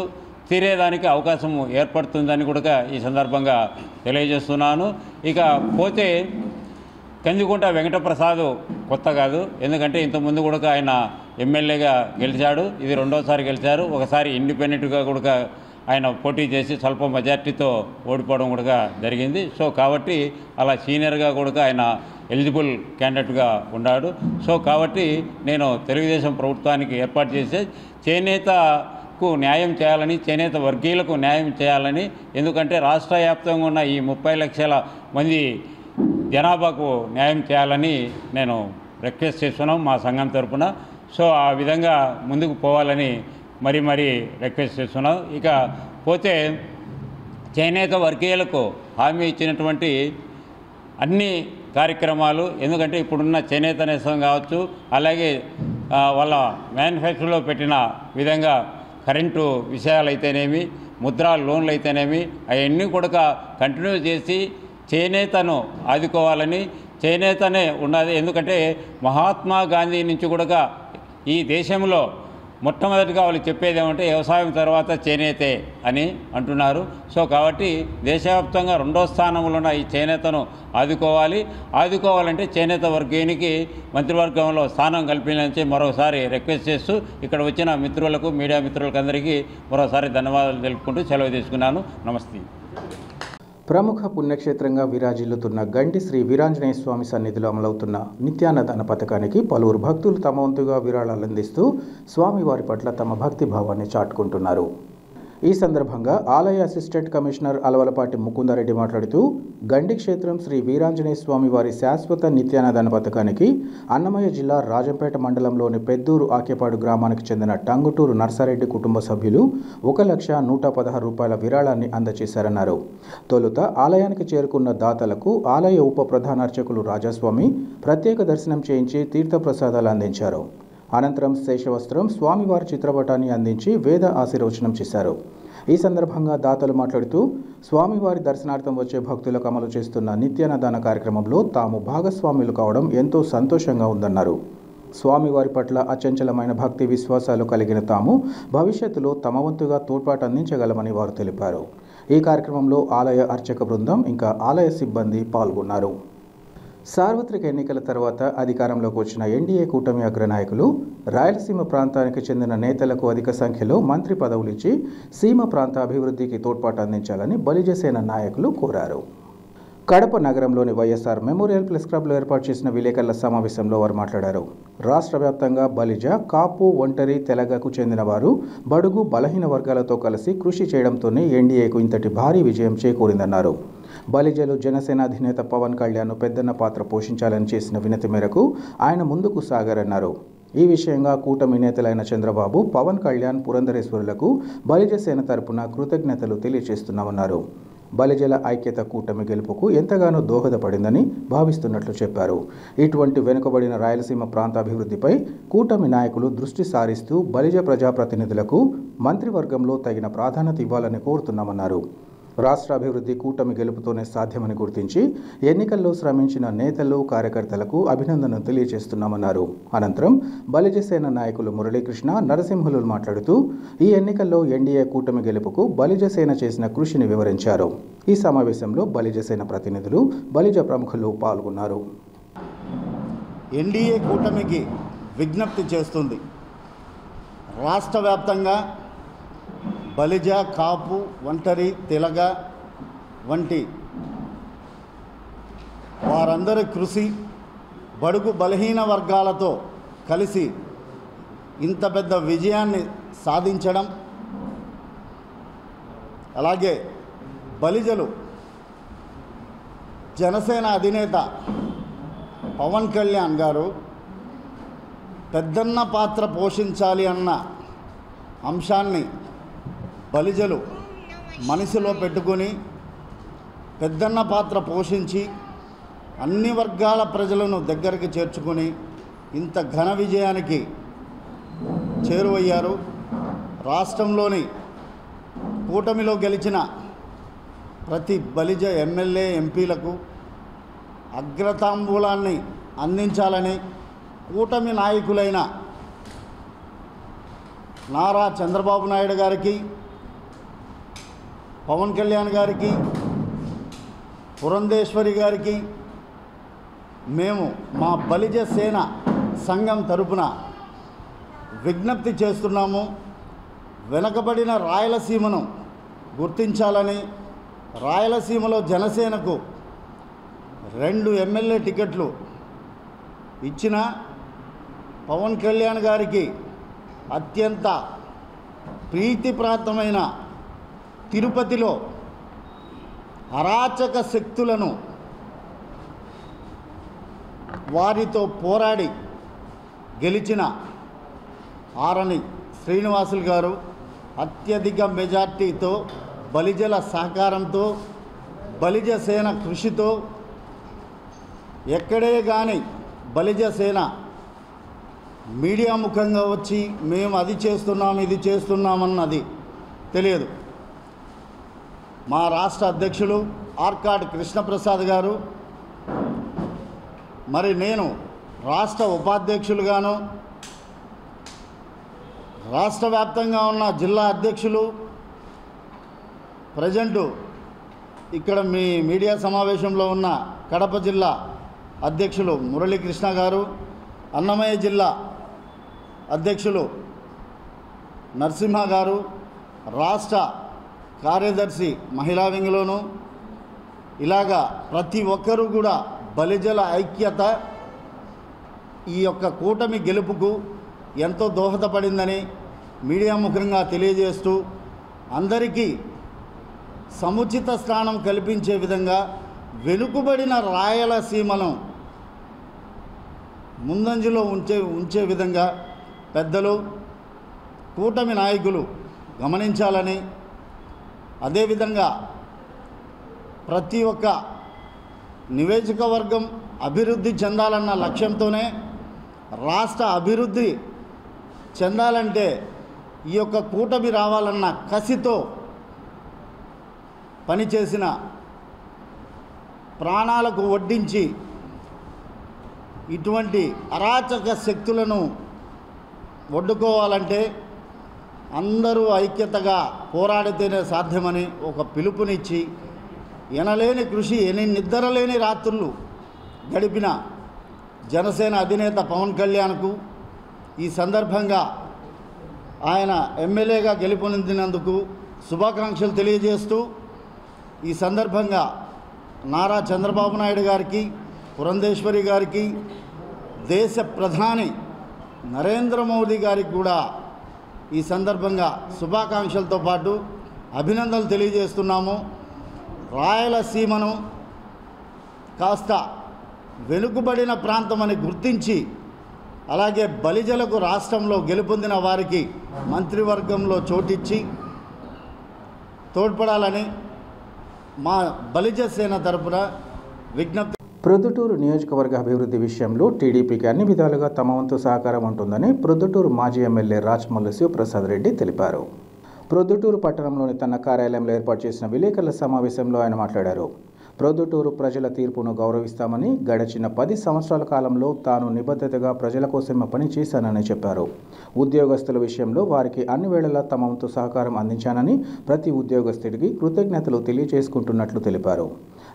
తీరేదానికి అవకాశం ఏర్పడుతుందని కూడా ఈ సందర్భంగా తెలియజేస్తున్నాను. ఇక పోతే కందికుంట వెంకటప్రసాద్ కొత్త కాదు, ఎందుకంటే ఇంతకుముందు కూడా ఆయన ఎమ్మెల్యేగా గెలిచాడు. ఇది 2వసారి గెలిచారు. ఒకసారి ఇండిపెండెంట్గా కూడా ఆయన పోటీ చేసి స్వల్ప మెజార్టీతో ఓడిపోవడం కూడా జరిగింది. సో కాబట్టి అలా సీనియర్గా కూడా ఆయన ఎలిజిబుల్ క్యాండిడేట్గా ఉన్నాడు. సో కాబట్టి నేను తెలుగుదేశం ప్రభుత్వానికి ఏర్పాటు చేసే చేనేతకు న్యాయం చేయాలని, చేనేత వర్గీయులకు న్యాయం చేయాలని, ఎందుకంటే రాష్ట్ర వ్యాప్తంగా ఉన్న ఈ 30 లక్షల మంది జనాభాకు న్యాయం చేయాలని నేను రిక్వెస్ట్ చేస్తున్నాం మా సంఘం తరఫున. సో ఆ విధంగా ముందుకు పోవాలని మరీ రిక్వెస్ట్ చేస్తున్నాం. ఇక పోతే చేనేత వర్గీయులకు హామీ ఇచ్చినటువంటి అన్ని కార్యక్రమాలు, ఎందుకంటే ఇప్పుడున్న చేనేత నేస్తం కావచ్చు, అలాగే వాళ్ళ మ్యానుఫ్యాక్చర్లో పెట్టిన విధంగా కరెంటు విషయాలైతేనేమి, ముద్రా లోన్లు అయితేనేమి, అవన్నీ కూడా కంటిన్యూ చేసి చేనేతను ఆదుకోవాలని, చేనేతనే ఉన్నది. ఎందుకంటే మహాత్మా గాంధీ నుంచి కూడా ఈ దేశంలో మొట్టమొదటిగా వాళ్ళు చెప్పేది ఏమంటే వ్యవసాయం తర్వాత చేనేతే అని అంటున్నారు. సో కాబట్టి దేశవ్యాప్తంగా 2వ స్థానంలో ఉన్న ఈ చేనేతను ఆదుకోవాలంటే చేనేత వర్గీయునికి మంత్రివర్గంలో స్థానం కల్పించాలని మరోసారి రిక్వెస్ట్ చేస్తూ ఇక్కడ వచ్చిన మిత్రులకు, మీడియా మిత్రులకు అందరికీ మరోసారి ధన్యవాదాలు తెలుపుకుంటూ సెలవు తీసుకున్నాను. నమస్తే.
ప్రముఖ పుణ్యక్షేత్రంగా విరాజిల్లుతున్న గండి శ్రీ వీరాంజనేయ స్వామి సన్నిధిలో అమలవుతున్న నిత్యాన్నదాన పథకానికి పలువురు భక్తులు తమ వంతుగా విరాళాలు అందిస్తూ స్వామివారి పట్ల తమ భక్తి భావాన్ని చాటుకుంటున్నారు. ఈ సందర్భంగా ఆలయ అసిస్టెంట్ కమిషనర్ అలవలపాటి ముకుందారెడ్డి మాట్లాడుతూ గండి క్షేత్రం శ్రీ వీరాంజనేయ స్వామి వారి శాశ్వత నిత్యాన్నదాన పథకానికి అన్నమయ్య జిల్లా రాజంపేట మండలంలోని పెద్దూరు ఆకేపాడు గ్రామానికి చెందిన టంగుటూరు నర్సారెడ్డి కుటుంబ సభ్యులు 1,116 రూపాయల విరాళాన్ని అందజేశారన్నారు. తొలుత ఆలయానికి చేరుకున్న దాతలకు ఆలయ ఉప ప్రధాన అర్చకులు రాజస్వామి ప్రత్యేక దర్శనం చేయించి తీర్థప్రసాదాలు అందించారు. అనంతరం శేషవస్త్రం, స్వామివారి చిత్రపటాన్ని అందించి వేద ఆశీర్వచనం చేశారు. ఈ సందర్భంగా దాతలు మాట్లాడుతూ స్వామివారి దర్శనార్థం వచ్చే భక్తులకు అమలు చేస్తున్న నిత్యాన్నదాన కార్యక్రమంలో తాము భాగస్వాములు కావడం ఎంతో సంతోషంగా ఉందన్నారు. స్వామివారి పట్ల అచంచలమైన భక్తి విశ్వాసాలు కలిగిన తాము భవిష్యత్తులో తమ వంతుగా తోడ్పాటు అందించగలమని వారు తెలిపారు. ఈ కార్యక్రమంలో ఆలయ అర్చక బృందం ఇంకా ఆలయ సిబ్బంది పాల్గొన్నారు. సార్వత్రిక ఎన్నికల తర్వాత అధికారంలోకి వచ్చిన ఎన్డీఏ కూటమి అగ్రనాయకులు రాయలసీమ ప్రాంతానికి చెందిన నేతలకు అధిక సంఖ్యలో మంత్రి పదవులు ఇచ్చి సీమ ప్రాంత అభివృద్ధికి తోడ్పాటు అందించాలని బలిజసేన నాయకులు కోరారు. కడప నగరంలోని వైఎస్ఆర్ మెమోరియల్ ప్రెస్ క్లబ్లో ఏర్పాటు చేసిన విలేకరుల సమావేశంలో వారు మాట్లాడారు. రాష్ట్ర వ్యాప్తంగా బలిజ, కాపు, ఒంటరి, తెలగకు చెందిన వారు బడుగు బలహీన వర్గాలతో కలిసి కృషి చేయడంతోనే ఎన్డీఏకు ఇంతటి భారీ విజయం చేకూరిందన్నారు. బలిజలు జనసేన అధినేత పవన్ కళ్యాణ్ పెద్దన్న పాత్ర పోషించాలని చేసిన వినతి మేరకు ఆయన ముందుకు సాగారన్నారు. ఈ విషయంగా కూటమి నేతలైన చంద్రబాబు, పవన్ కళ్యాణ్, పురంధరేశ్వరులకు బలిజసేన తరపున కృతజ్ఞతలు తెలియజేస్తున్నామన్నారు. బలిజల ఐక్యత కూటమి గెలుపుకు ఎంతగానో దోహదపడిందని భావిస్తున్నట్లు చెప్పారు. ఇటువంటి వెనుకబడిన రాయలసీమ ప్రాంత అభివృద్ధిపై కూటమి నాయకులు దృష్టి సారిస్తూ బలిజ ప్రజాప్రతినిధులకు మంత్రివర్గంలో తగిన ప్రాధాన్యత ఇవ్వాలని కోరుతున్నామన్నారు. రాష్ట్ర అభివృద్ధి కూటమి గెలుపుతోనే సాధ్యమని గుర్తించి ఎన్నికల్లో శ్రమించిన నేతలు, కార్యకర్తలకు అభినందనలు తెలియజేస్తున్నామన్నారు. అనంతరం బలిజసేన నాయకులు మురళీకృష్ణ, నరసింహులు మాట్లాడుతూ ఈ ఎన్నికల్లో ఎన్డీఏ కూటమి గెలుపుకు బలిజసేన చేసిన కృషిని వివరించారు. ఈ సమావేశంలో బలిజసేన ప్రతినిధులు, బలిజ ప్రముఖులు పాల్గొన్నారు.
ఎన్డీఏ కూటమికి విజ్ఞప్తి చేస్తుంది. రాష్ట్ర వ్యాప్తంగా బలిజ, కాపు, ఒంటరి, తెలగ వంటి వారందరి కృషి బడుగు బలహీన వర్గాలతో కలిసి ఇంత పెద్ద విజయాన్ని సాధించడం, అలాగే బలిజలు జనసేన అధినేత పవన్ కళ్యాణ్ గారు పెద్దన్న పాత్ర పోషించాలి అన్న అంశాన్ని బలిజలు మనసులో పెట్టుకొని పెద్దన్న పాత్ర పోషించి అన్ని వర్గాల ప్రజలను దగ్గరికి చేర్చుకొని ఇంత ఘన విజయానికి చేరువయ్యారు. రాష్ట్రంలోని కూటమిలో గెలిచిన ప్రతి బలిజ ఎమ్మెల్యే, ఎంపీలకు అగ్రతాంబూలాన్ని అందించాలని కూటమి నాయకులైన నారా చంద్రబాబు నాయుడు గారికి, పవన్ కళ్యాణ్ గారికి, పురంధేశ్వరి గారికి మేము మా బలిజ సేన సంఘం తరపున విజ్ఞప్తి చేస్తున్నాము. వెనకబడిన రాయలసీమను గుర్తించాలని, రాయలసీమలో జనసేనకు 2 ఎమ్మెల్యే టికెట్లు ఇచ్చిన పవన్ కళ్యాణ్ గారికి అత్యంత ప్రీతిప్రాప్తమైన తిరుపతిలో అరాచక శక్తులను వారితో పోరాడి గెలిచిన ఆరణి శ్రీనివాసులు గారు అత్యధిక మెజార్టీతో బలిజల సహకారంతో బలిజ సేన కృషితో ఎక్కడే కానీ బలిజ సేన మీడియా ముఖంగా వచ్చి మేము అది చేస్తున్నాం, ఇది చేస్తున్నామన్నది తెలియదు. మా రాష్ట్ర అధ్యక్షులు ఆర్కాడ్ కృష్ణప్రసాద్ గారు, మరి నేను రాష్ట్ర ఉపాధ్యక్షులుగాను, రాష్ట్ర వ్యాప్తంగా ఉన్న జిల్లా అధ్యక్షులు, ప్రజెంటు ఇక్కడ మీ మీడియా సమావేశంలో ఉన్న కడప జిల్లా అధ్యక్షులు మురళీకృష్ణ గారు, అన్నమయ్య జిల్లా అధ్యక్షులు నరసింహ గారు, రాష్ట్ర కార్యదర్శి మహిళా వింగ్లోను, ఇలాగా ప్రతి ఒక్కరూ కూడా బలిజల ఐక్యత ఈ యొక్క కూటమి గెలుపుకు ఎంతో దోహదపడిందని మీడియా ముఖంగా తెలియజేస్తూ అందరికీ సముచిత స్థానం కల్పించే విధంగా వెనుకబడిన రాయలసీమను ముందంజలో ఉంచే విధంగా పెద్దలు, కూటమి నాయకులు గమనించాలని, అదేవిధంగా ప్రతి ఒక్క నియోజకవర్గం అభివృద్ధి చెందాలన్న లక్ష్యంతోనే, రాష్ట్ర అభివృద్ధి చెందాలంటే ఈ యొక్క కూటమి రావాలన్న కసితో పనిచేసిన ప్రాణాలకు వడ్డించి ఇటువంటి అరాచక శక్తులను ఒడ్డుకోవాలంటే అందరూ ఐక్యతగా పోరాడితేనే సాధ్యమని ఒక పిలుపునిచ్చి ఎనలేని కృషి నిద్రలేని రాత్రులు గడిపిన జనసేన అధినేత పవన్ కళ్యాణ్కు ఈ సందర్భంగా ఆయన ఎమ్మెల్యేగా గెలుపొందినందుకు శుభాకాంక్షలు తెలియజేస్తూ ఈ సందర్భంగా నారా చంద్రబాబు నాయుడు గారికి, పురంధేశ్వరి గారికి, దేశ ప్రధాని నరేంద్ర మోదీ గారికి కూడా ఈ సందర్భంగా శుభాకాంక్షలతో పాటు అభినందనలు తెలియజేస్తున్నాము. రాయలసీమను కాస్త వెనుకబడిన ప్రాంతమని గుర్తించి అలాగే బలిజలకు రాష్ట్రంలో గెలుపొందిన వారికి మంత్రివర్గంలో చోటిచ్చి తోడ్పడాలని మా బలిజ సేన తరపున విజ్ఞప్తి.
ప్రొద్దుటూరు నియోజకవర్గ అభివృద్ధి విషయంలో టీడీపీకి అన్ని విధాలుగా తమ వంతు సహకారం ఉంటుందని ప్రొద్దుటూరు మాజీ ఎమ్మెల్యే రాచమల్లు శివప్రసాద్ రెడ్డి తెలిపారు. ప్రొద్దుటూరు పట్టణంలోని తన కార్యాలయంలో ఏర్పాటు చేసిన విలేకరుల సమావేశంలో ఆయన మాట్లాడారు. ప్రొద్దుటూరు ప్రజల తీర్పును గౌరవిస్తామని, గడిచిన 10 సంవత్సరాల కాలంలో తాను నిబద్ధతగా ప్రజల కోసమే పని చేశానని చెప్పారు. ఉద్యోగస్తుల విషయంలో వారికి అన్ని వేళలా తమ వంతు సహకారం అందించానని, ప్రతి ఉద్యోగస్తుడికి కృతజ్ఞతలు తెలియజేసుకుంటున్నట్లు తెలిపారు.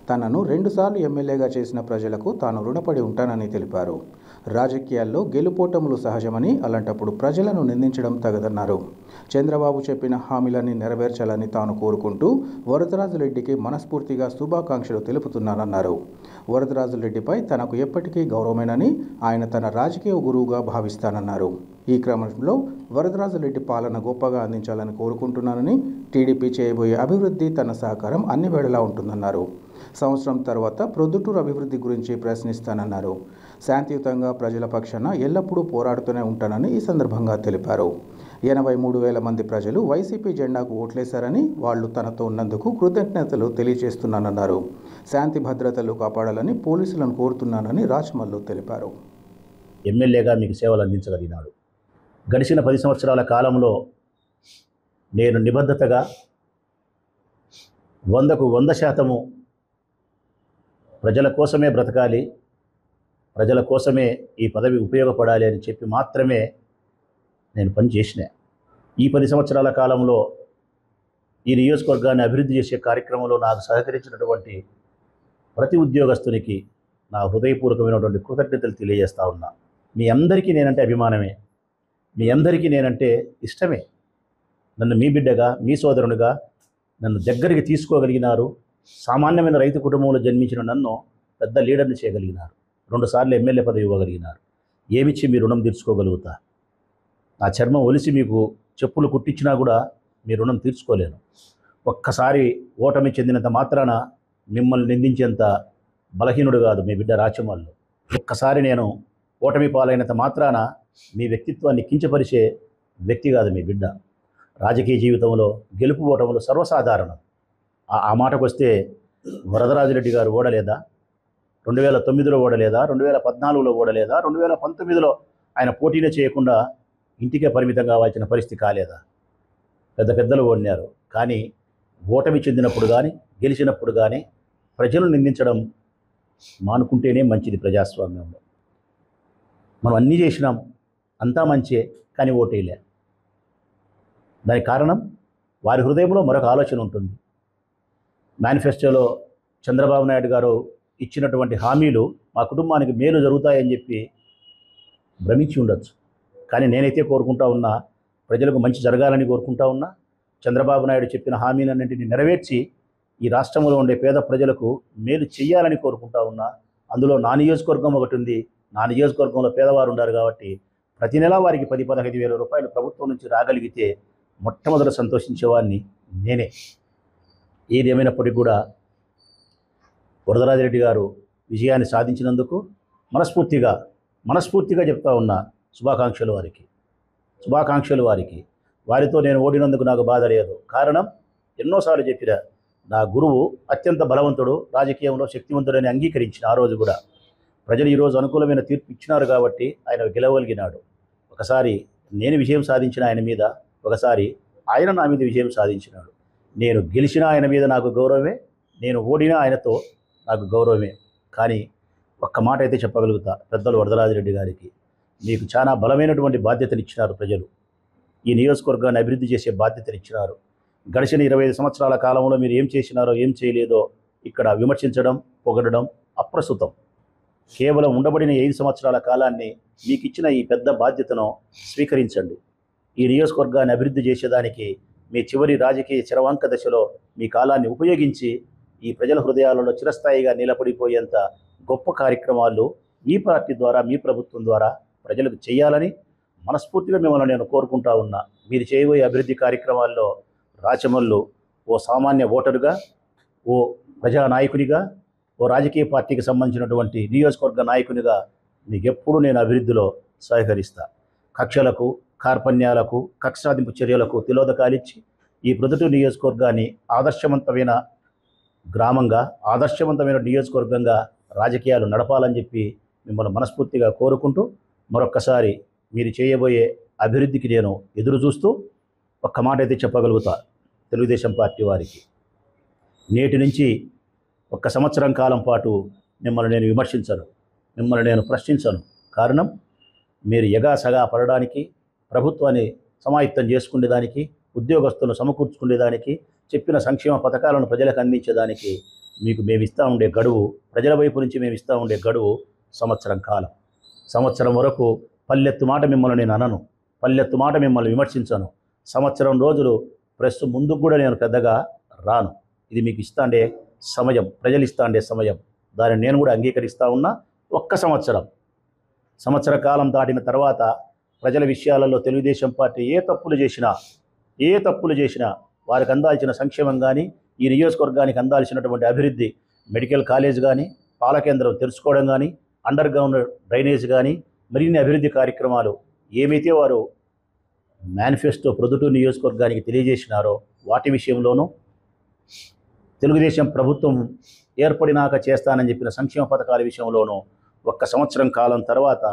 తనను 2 సార్లు ఎమ్మెల్యేగా చేసిన ప్రజలకు తాను రుణపడి ఉంటానని తెలిపారు. రాజకీయాల్లో గెలుపోటములు సహజమని, అలాంటప్పుడు ప్రజలను నిందించడం తగదన్నారు. చంద్రబాబు చెప్పిన హామీలన్నీ నెరవేర్చాలని తాను కోరుకుంటూ వరదరాజురెడ్డికి మనస్ఫూర్తిగా శుభాకాంక్షలు తెలుపుతున్నానన్నారు. వరదరాజురెడ్డిపై తనకు ఎప్పటికీ గౌరవమేనని, ఆయన తన రాజకీయ గురువుగా భావిస్తానన్నారు. ఈ క్రమంలో వరదరాజురెడ్డి పాలన గొప్పగా అందించాలని కోరుకుంటున్నానని, టీడీపీ చేయబోయే అభివృద్ధి తన సహకారం అన్ని వేళలా ఉంటుందన్నారు. సంవత్సరం తర్వాత ప్రొద్దుటూరు అభివృద్ధి గురించి ప్రశ్నిస్తానన్నారు. శాంతియుతంగా ప్రజల పక్షాన ఎల్లప్పుడూ పోరాడుతూనే ఉంటానని ఈ సందర్భంగా తెలిపారు. 83,000 మంది ప్రజలు వైసీపీ జెండాకు ఓట్లేశారని, వాళ్లు తనతో ఉన్నందుకు కృతజ్ఞతలు తెలియజేస్తున్నానన్నారు. శాంతి భద్రతలు కాపాడాలని పోలీసులను కోరుతున్నానని రాచమల్లు తెలిపారు.
ఎమ్మెల్యేగా మీకు సేవలు అందించగలిగినాడు. గడిచిన 10 సంవత్సరాల కాలంలో నేను నిబద్ధతగా 100కు 100% ప్రజల కోసమే బ్రతకాలి, ప్రజల కోసమే ఈ పదవి ఉపయోగపడాలి అని చెప్పి మాత్రమే నేను పనిచేసిన. ఈ 10 సంవత్సరాల కాలంలో ఈ నియోజకవర్గాన్ని అభివృద్ధి చేసే కార్యక్రమంలో నాకు సహకరించినటువంటి ప్రతి ఉద్యోగస్తునికి నా హృదయపూర్వకమైనటువంటి కృతజ్ఞతలు తెలియజేస్తా ఉన్నా. మీ అందరికీ నేనంటే అభిమానమే, మీ అందరికీ నేనంటే ఇష్టమే. నన్ను మీ బిడ్డగా, మీ సోదరునిగా నన్ను దగ్గరికి తీసుకోగలిగినారు. సామాన్యమైన రైతు కుటుంబంలో జన్మించిన నన్ను పెద్ద లీడర్ని చేయగలిగినారు. 2 సార్లు ఎమ్మెల్యే పదవి ఇవ్వగలిగినారు. ఏమిచ్చి మీ రుణం తీర్చుకోగలుగుతా? నా చర్మం ఒలిసి మీకు చెప్పులు కుట్టించినా కూడా మీ రుణం తీర్చుకోలేను. ఒక్కసారి ఓటమి చెందినంత మాత్రాన మిమ్మల్ని నిందించేంత బలహీనుడు కాదు మీ బిడ్డ రాచమల్లు. ఒక్కసారి నేను ఓటమి పాలైనంత మాత్రాన మీ వ్యక్తిత్వాన్ని కించపరిచే వ్యక్తి కాదు మీ బిడ్డ. రాజకీయ జీవితంలో గెలుపు ఓటములు సర్వసాధారణం. ఆ మాటకు వస్తే వరదరాజురెడ్డి గారు ఓడలేదా? 2009లో ఓడలేదా? 2014లో ఓడలేదా? 2019లో ఆయన పోటీనే చేయకుండా ఇంటికే పరిమితం కావాల్సిన పరిస్థితి కాలేదా? పెద్దలు ఓడినారు. కానీ ఓటమి చెందినప్పుడు కానీ గెలిచినప్పుడు కానీ ప్రజలను నిందించడం మానుకుంటేనే మంచిది. ప్రజాస్వామ్యంలో మనం అన్నీ చేసినాం, అంతా మంచే, కానీ ఓటేలే. దానికి కారణం వారి హృదయంలో మరొక ఆలోచన ఉంటుంది. మేనిఫెస్టోలో చంద్రబాబు నాయుడు గారు ఇచ్చినటువంటి హామీలు మా కుటుంబానికి మేలు జరుగుతాయని చెప్పి భ్రమించి ఉండొచ్చు. కానీ నేనైతే కోరుకుంటా ఉన్నా, ప్రజలకు మంచి జరగాలని కోరుకుంటా ఉన్నా. చంద్రబాబు నాయుడు చెప్పిన హామీలన్నింటినీ నెరవేర్చి ఈ రాష్ట్రంలో ఉండే పేద ప్రజలకు మేలు చేయాలని కోరుకుంటా ఉన్నా. అందులో నా నియోజకవర్గం ఒకటి ఉంది. నా నియోజకవర్గంలో పేదవారు ఉన్నారు కాబట్టి ప్రతి నెల వారికి 10-15 వేల రూపాయలు ప్రభుత్వం నుంచి రాగలిగితే మొట్టమొదట సంతోషించేవాడిని నేనే. ఏది ఏమైనప్పటికీ కూడా వరదరాజిరెడ్డి గారు విజయాన్ని సాధించినందుకు మనస్ఫూర్తిగా చెప్తా ఉన్నా. శుభాకాంక్షలు వారికి. వారితో నేను ఓడినందుకు నాకు బాధ లేదు. కారణం ఎన్నోసార్లు చెప్పిన నా గురువు అత్యంత బలవంతుడు, రాజకీయంలో శక్తివంతుడని అంగీకరించిన ఆ రోజు కూడా ప్రజలు ఈరోజు అనుకూలమైన తీర్పు ఇచ్చినారు కాబట్టి ఆయన గెలవగలిగినాడు. ఒకసారి నేను విజయం సాధించిన ఆయన మీద, ఒకసారి ఆయన నా మీద విజయం సాధించినాడు. నేను గెలిచిన ఆయన మీద నాకు గౌరవమే, నేను ఓడినా ఆయనతో నాకు గౌరవమే. కానీ ఒక్క మాట అయితే చెప్పగలుగుతా, పెద్దలు వరదరాజిరెడ్డి గారికి మీకు చాలా బలమైనటువంటి బాధ్యతలు ఇచ్చినారు ప్రజలు. ఈ నియోజకవర్గాన్ని అభివృద్ధి చేసే బాధ్యతలు ఇచ్చినారు. గడిచిన 25 సంవత్సరాల కాలంలో మీరు ఏం చేసినారో ఏం చేయలేదో ఇక్కడ విమర్శించడం, పొగడడం అప్రస్తుతం. కేవలం ఉండబడిన 5 సంవత్సరాల కాలాన్ని మీకు ఇచ్చిన ఈ పెద్ద బాధ్యతను స్వీకరించండి. ఈ నియోజకవర్గాన్ని అభివృద్ధి చేసేదానికి మీ చివరి రాజకీయ చరవాంక దశలో మీ కాలాన్ని ఉపయోగించి ఈ ప్రజల హృదయాలలో చిరస్థాయిగా నిలబడిపోయేంత గొప్ప కార్యక్రమాలు మీ పార్టీ ద్వారా, మీ ప్రభుత్వం ద్వారా ప్రజలకు చేయాలని మనస్ఫూర్తిగా మిమ్మల్ని నేను కోరుకుంటా ఉన్నా. మీరు చేయబోయే అభివృద్ధి కార్యక్రమాల్లో రాచమల్లు ఓ సామాన్య ఓటరుగా, ఓ ప్రజానాయకునిగా, ఓ రాజకీయ పార్టీకి సంబంధించినటువంటి నియోజకవర్గ నాయకునిగా మీకు ఎప్పుడూ నేను అభివృద్ధిలో సహకరిస్తా. కక్షలకు, కార్పణ్యాలకు, కక్ష సాధింపు చర్యలకు తిలోదకాలిచ్చి ఈ ప్రొద్దుటూరు నియోజకవర్గాన్ని ఆదర్శవంతమైన గ్రామంగా, ఆదర్శవంతమైన నియోజకవర్గంగా రాజకీయాలు నడపాలని చెప్పి మిమ్మల్ని మనస్ఫూర్తిగా కోరుకుంటూ, మరొక్కసారి మీరు చేయబోయే అభివృద్ధికి నేను ఎదురు చూస్తూ ఒక్క మాట అయితే చెప్పగలుగుతా. తెలుగుదేశం పార్టీ వారికి నేటి నుంచి 1 సంవత్సరం కాలం పాటు మిమ్మల్ని నేను విమర్శించను, మిమ్మల్ని నేను ప్రశ్నించను. కారణం, మీరు ఎగాసగా పడడానికి, ప్రభుత్వాన్ని సమాయత్తం చేసుకునేదానికి, ఉద్యోగస్తులను సమకూర్చుకునేదానికి, చెప్పిన సంక్షేమ పథకాలను ప్రజలకు అందించేదానికి మీకు మేము ఇస్తూ ఉండే గడువు, ప్రజల వైపు నుంచి మేము ఇస్తూ ఉండే గడువు సంవత్సరం కాలం. సంవత్సరం వరకు పల్లెత్తు మాట మిమ్మల్ని నేను అనను, పల్లెత్తు మాట మిమ్మల్ని విమర్శించను. సంవత్సరం రోజులు ప్రెస్ ముందుకు కూడా నేను పెద్దగా రాను. ఇది మీకు ఇస్తాండే సమయం, ప్రజలు ఇస్తాండే సమయం. దాన్ని నేను కూడా అంగీకరిస్తూ ఉన్నా. 1 సంవత్సర కాలం దాటిన తర్వాత ప్రజల విషయాలలో తెలుగుదేశం పార్టీ ఏ తప్పులు చేసినా వారికి అందాల్సిన సంక్షేమం కానీ, ఈ నియోజకవర్గానికి అందాల్సినటువంటి అభివృద్ధి, మెడికల్ కాలేజ్ కానీ, పాల కేంద్రం తెరుచుకోవడం కానీ, అండర్ గ్రౌండ్ డ్రైనేజ్ కానీ, మరిన్ని అభివృద్ధి కార్యక్రమాలు ఏమైతే వారు మేనిఫెస్టో ప్రొద్దుటూరు నియోజకవర్గానికి తెలియజేసినారో వాటి విషయంలోనూ, తెలుగుదేశం ప్రభుత్వం ఏర్పడినాక చేస్తానని చెప్పిన సంక్షేమ పథకాల విషయంలోనూ 1 సంవత్సరం కాలం తర్వాత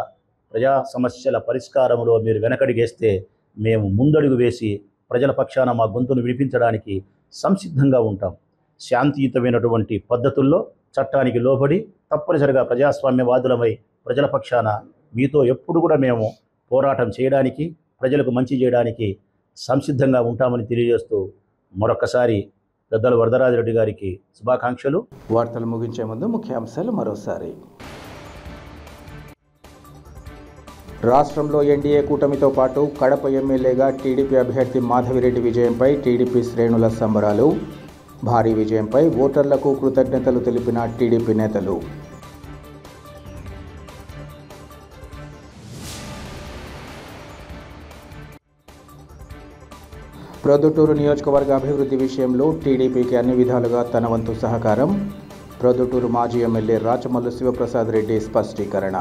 ప్రజా సమస్యల పరిష్కారంలో మీరు వెనకడిగేస్తే మేము ముందడుగు వేసి ప్రజల పక్షాన మా గొంతును వినిపించడానికి సంసిద్ధంగా ఉంటాం. శాంతియుతమైనటువంటి పద్ధతుల్లో చట్టానికి లోబడి తప్పనిసరిగా ప్రజాస్వామ్యవాదులమై ప్రజల పక్షాన మీతో ఎప్పుడు కూడా మేము పోరాటం చేయడానికి, ప్రజలకు మంచి చేయడానికి సంసిద్ధంగా ఉంటామని తెలియజేస్తూ మరొకసారి పెద్దలు వరదరాజిరెడ్డి గారికి శుభాకాంక్షలు.
వార్తలు ముగించే ముందు ముఖ్యాంశాలు మరోసారి. రాష్ట్రంలో ఎన్డీఏ కూటమితో పాటు కడప ఎమ్మెల్యేగా టీడీపీ అభ్యర్థి మాధవిరెడ్డి విజయంపై టీడీపీ శ్రేణుల సంబరాలు. భారీ విజయంపై ఓటర్లకు కృతజ్ఞతలు తెలిపిన టీడీపీ నేతలు. ప్రొద్దుటూరు నియోజకవర్గ అభివృద్ధి విషయంలో టీడీపీకి అన్ని విధాలుగా తన వంతు సహకారం. ప్రొద్దుటూరు మాజీ ఎమ్మెల్యే రాచమల్లు శివప్రసాద్ రెడ్డి స్పష్టీకరణ.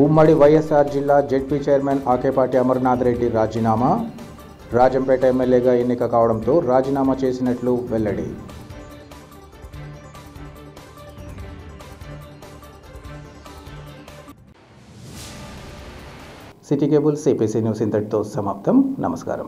ఉమ్మడి వైఎస్ఆర్ జిల్లా జెడ్పీ చైర్మన్ ఆకేపాటి అమర్నాథ్ రెడ్డి రాజీనామా. రాజంపేట ఎమ్మెల్యేగా ఎన్నిక కావడంతో రాజీనామా చేసినట్లు వెల్లడి. సిటీ కేబుల్ సిపిసి న్యూస్ ఇంతటితో సమాప్తం. నమస్కారం.